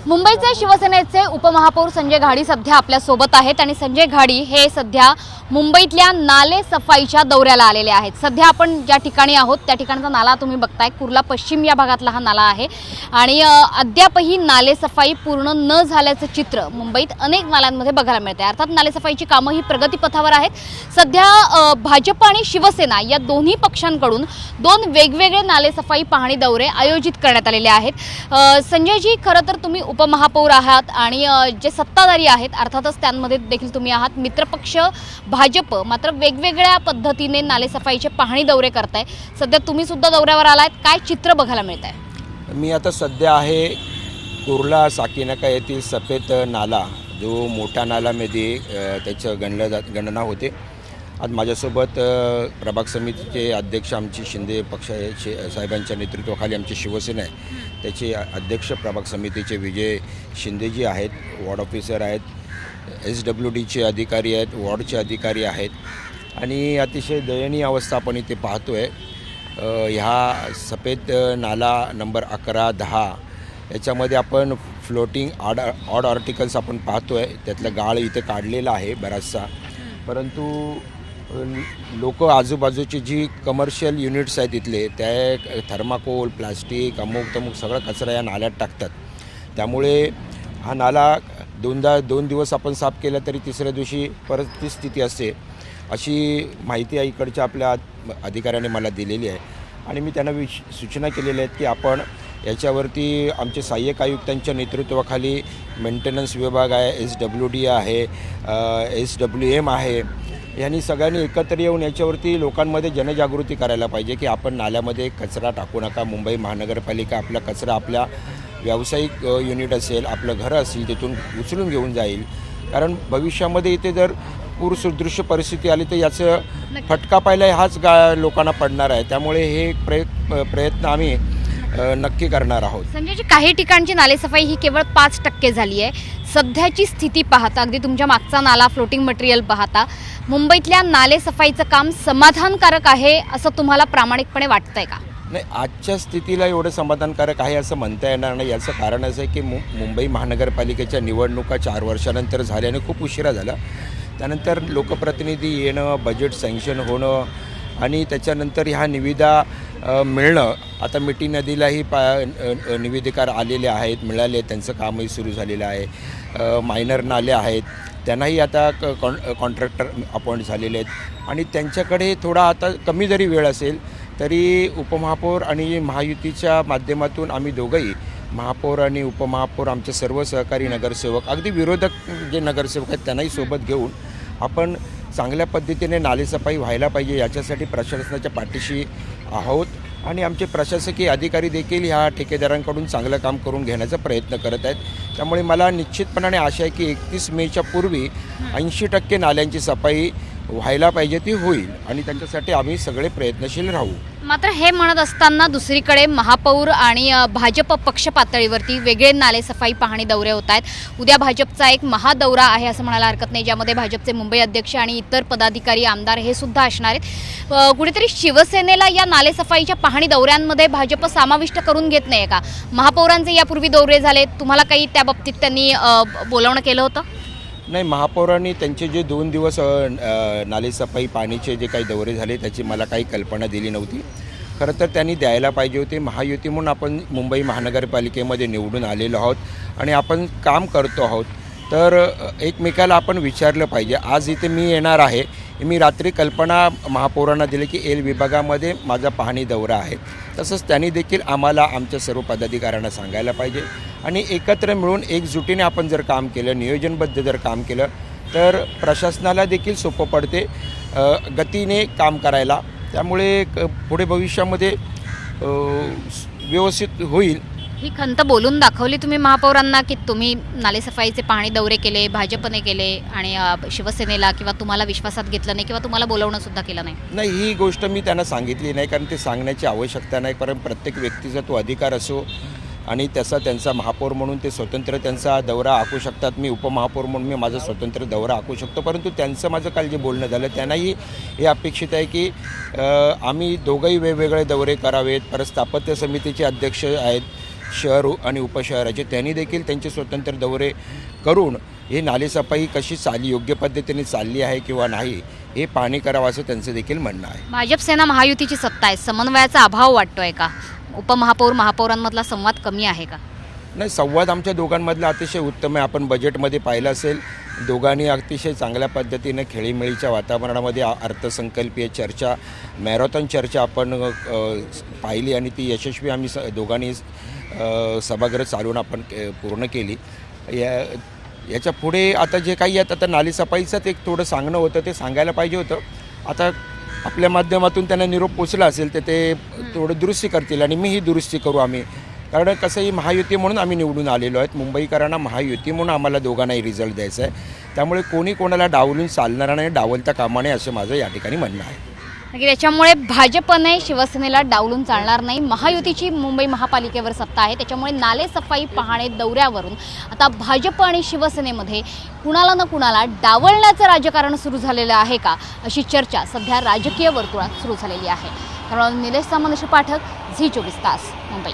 मुंबईचे शिवसेनेचे उपमहापौर संजय घाडी सध्या आपल्या सोबत आहेत आणि संजय घाडी हे सध्या मुंबईतल्या नाले सफाईच्या दौऱ्याला आलेले आहेत। सध्या आपण ज्या ठिकाणी आहोत त्या ठिकाणचा नाला तुम्ही बघताय, कुर्ला पश्चिम या भागातला हा नाला आहे आणि अद्यापही नाले सफाई पूर्ण न झाल्याचं चित्र मुंबईत अनेक नाल्यांमध्ये बघायला मिळते। अर्थात नाले सफाईची कामं ही प्रगतीपथावर आहेत। सध्या भाजप आणि शिवसेना या दोन्ही पक्षांकडून दोन वेगवेगळे नाले सफाई पाहणी दौरे आयोजित करण्यात आलेले आहेत। संजयजी, खरं तर तुम्ही उपमहापौर आहात आणि जे सत्ताधारी आहेत अर्थातच त्यांमध्ये देखील तुम्ही आहात। मित्रपक्ष भाजप मात्र वेगवेगळ्या पद्धतीने नालेसफाईचे पाहणी दौरे करताय। सध्या तुम्ही सुद्धा दौऱ्यावर आलात, काय चित्र बघायला मिळतंय? मी आता सध्या आहे कुर्ला साकीनाका येथील सफेद नाला, जो मोठ्या नाल्यामध्ये त्याचं गणना होते। आज माझ्यासोबत प्रभाग समितीचे अध्यक्ष आमची शिंदे पक्ष साहेबांच्या नेतृत्वाखाली आमची शिवसेना आहे, त्याचे अध्यक्ष प्रभाग समितीचे विजय शिंदेजी आहेत, वॉर्ड ऑफिसर आहेत, SWDचे अधिकारी आहेत, वॉर्डचे अधिकारी आहेत आणि अतिशय दयनीय अवस्था आपण इथे पाहतो आहे। ह्या सफेद नाला नंबर 11, 10 याच्यामध्ये आपण फ्लोटिंग ऑड आर्टिकल्स आपण पाहतो आहे। त्यातलं गाळ इथे काढलेला आहे बराचसा, परंतु लोक आजूबाजूची जी कमर्शियल युनिट्स आहेत इथले त्या थर्माकोल, प्लास्टिक, अमुक तमुक सगळा कचरा या नाल्यात टाकतात। त्यामुळे हा नाला दोन दिवस आपण साफ केला तरी तिसऱ्या दिवशी परत ती स्थिती असते, अशी माहिती या इकडच्या आपल्या अधिकाऱ्याने मला दिलेली आहे। आणि मी त्यांना सूचना केलेल्या आहेत की आपण याच्यावरती आमचे सहाय्यक आयुक्तांच्या नेतृत्वाखाली मेंटेनन्स विभाग आहे, SWD आहे, SWM आहे, यांनी सगळ्यांनी एकत्र येऊन याच्यावरती लोकांमध्ये जनजागृती करायला पाहिजे की आपण नाल्यामध्ये कचरा टाकू नका। मुंबई महानगरपालिका आपला कचरा आपल्या व्यावसायिक युनिट असेल, आपलं घर असेल तिथून उचलून घेऊन जाईल, कारण भविष्यामध्ये इथे जर पूरसदृश्य परिस्थिती आली तर याचं फटका पाहिला हाच लोकांना पडणार आहे। त्यामुळे हे प्रयत्न आम्ही नक्की करणार आहोत। संजयजी, काही ठिकाणची नालेसफाई ही केवळ 5% झाली आहे। सध्याची स्थिती पाहता, अगदी तुमच्या मागचा नाला फ्लोटिंग मटेरियल पाहता, मुंबईतल्या नालेसफाईचं काम समाधानकारक आहे असं तुम्हाला प्रामाणिकपणे वाटतंय का? नाही, आजच्या स्थितीला एवढं समाधानकारक आहे असं म्हणता येणार नाही। याचं कारण असं आहे की मुंबई महानगरपालिकेच्या निवडणुका 4 वर्षानंतर झाल्याने खूप उशिरा झाला। त्यानंतर लोकप्रतिनिधी येणं, बजेट सँक्शन होणं आणि त्याच्यानंतर ह्या निविदा मिळणं, आता मिठी नदीलाही निवेदिकार आलेले आहेत, मिळाले, त्यांचं कामही सुरू झालेलं आहे। मायनर नाले आहेत त्यांनाही आता कॉन्ट्रॅक्टर अपॉइंट झालेले आहेत आणि त्यांच्याकडे थोडा आता कमी जरी वेळ असेल तरी उपमहापौर आणि महायुतीच्या माध्यमातून आम्ही दोघंही, महापौर आणि उपमहापौर, आमचे सर्व सहकारी नगरसेवक, अगदी विरोधक जे नगरसेवक आहेत त्यांनाही सोबत घेऊन आपण चांगल्या पद्धतीने नालेसफाई व्हायला पाहिजे याच्यासाठी प्रशासनाच्या पाठीशी आहोत आणि आमचे प्रशासकीय अधिकारी देखील ह्या ठेकेदारांकडून चांगलं काम करून घेण्याचा प्रयत्न करत आहेत। त्यामुळे मला निश्चितपणाने आशा आहे की 31 मेच्या पूर्वी 80% नाल्यांची सफाई व्हायला पाहिजे, ती होईल आणि त्यांच्यासाठी आम्ही सगळे प्रयत्नशील राहू। मात्र हे म्हणत असताना दुसरीकडे महापौर आणि भाजप पक्ष पातळीवरती वेगळे नालेसफाई पाहणी दौरे होत आहेत। उद्या भाजपचा एक महादौरा आहे असं म्हणायला हरकत नाही, ज्यामध्ये भाजपचे मुंबई अध्यक्ष आणि इतर पदाधिकारी, आमदार हे सुद्धा असणार आहेत। कुठेतरी शिवसेनेला या नालेसफाईच्या पाहणी दौऱ्यांमध्ये भाजप समाविष्ट करून घेत नाही का? महापौरांचे यापूर्वी दौरे झाले, तुम्हाला काही त्या बाबतीत त्यांनी बोलावणं केलं होतं? नाही, महापौरांनी त्यांचे जे 2 दिवस नालेसफाई पाणीचे जे काही दौरे झाले त्याची मला काही कल्पना दिली नव्हती। खरं तर त्यांनी द्यायला पाहिजे होते। महायुती म्हणून आपण मुंबई महानगरपालिकेमध्ये निवडून आलेलो आहोत आणि आपण काम करतो आहोत, तर एकमेकाला आपण विचारलं पाहिजे। आज इथे मी येणार आहे, मी रात्री कल्पना महापौरांना दिली की एल विभागामध्ये माझा पाहणी दौरा आहे, तसंच त्यांनी देखील आम्हाला आमच्या सर्व पदाधिकाऱ्यांना सांगायला पाहिजे आणि एकत्र मिळून एकजुटीने आपण जर काम केलं, नियोजनबद्ध जर काम केलं तर प्रशासनाला देखील सोपं पडते गतीने काम करायला। त्यामुळे पुढे भविष्यामध्ये व्यवस्थित होईल। ही खंत बोलून दाखवली तुम्ही महापौरांना की तुम्ही नालेसफाईचे पाहणी दौरे केले, भाजपने केले आणि शिवसेनेला किंवा तुम्हाला विश्वासात घेतलं नाही किंवा तुम्हाला बोलावणं सुद्धा केलं नाही? नाही, ही गोष्ट मी त्यांना सांगितली नाही, कारण ते सांगण्याची आवश्यकता नाही, कारण प्रत्येक व्यक्तीचा तो अधिकार असो आणि त्यांचा महापौर म्हणून ते स्वतंत्र त्यांचा दौरा आखू शकतात। मी उपमहापौर म्हणून मी माझा स्वतंत्र दौरा आखू शकतो, परंतु त्यांचं माझं काल जे बोलणं झालं त्यांनाही हे अपेक्षित आहे की आम्ही दोघंही वेगवेगळे दौरे करावेत। परत स्थापत्य समितीचे अध्यक्ष आहेत शहर आणि उपशहराचे, त्यांनी देखील त्यांचे स्वतंत्र दौरे करून हे नालेसफाई कशी योग्य पद्धतीने चालली आहे किंवा नाही हे पाहणी करावं असं त्यांचं देखील म्हणणं आहे. भाजप सेना महायुतीची सत्ता आहे, समन्वयाचा अभाव वाटतोय का? उपमहापौर महापौरांमधला संवाद कमी आहे का? नाही, संवाद आमच्या दोघांमधला अतिशय उत्तम आहे. आपण बजेटमध्ये पाहिलं असेल, दोघांनी अतिशय चांगल्या पद्धतीनं खेळीमेळीच्या वातावरणामध्ये अर्थसंकल्पीय चर्चा, मॅरेथॉन चर्चा आपण पाहिली आणि ती यशस्वी आम्ही दोघांनी सभागृह चालवून आपण पूर्ण केली. याच्या पुढे आता जे काही आहेत, आता नालेसफाईचं एक थोडं सांगणं होतं, ते सांगायला पाहिजे होतं. आता आपल्या माध्यमातून त्यांना निरोप पोचला असेल तर ते थोडं दुरुस्ती करतील आणि मीही दुरुस्ती करू आम्ही. कारण कसंही महायुती म्हणून आम्ही निवडून आलेलो आहेत. मुंबईकरांना महायुती म्हणून आम्हाला दोघांनाही रिझल्ट द्यायचा आहे. त्यामुळे कोणी कोणाला डावलून चालणार नाही, डावलता कामा नये असं माझं या ठिकाणी म्हणणं आहे. त्याच्यामुळे भाजपने शिवसेनेला डावलून चालणार नाही. महायुतीची मुंबई महापालिकेवर सत्ता आहे, त्याच्यामुळे नालेसफाई पाहणे दौऱ्यावरून आता भाजप आणि शिवसेनेमध्ये कुणाला ना कुणाला डावलण्याचं राजकारण सुरू झालेलं आहे का, अशी चर्चा सध्या राजकीय वर्तुळात सुरू झालेली आहे. त्यामुळे निलेश सामंत पाठक, झी 24 तास, मुंबई.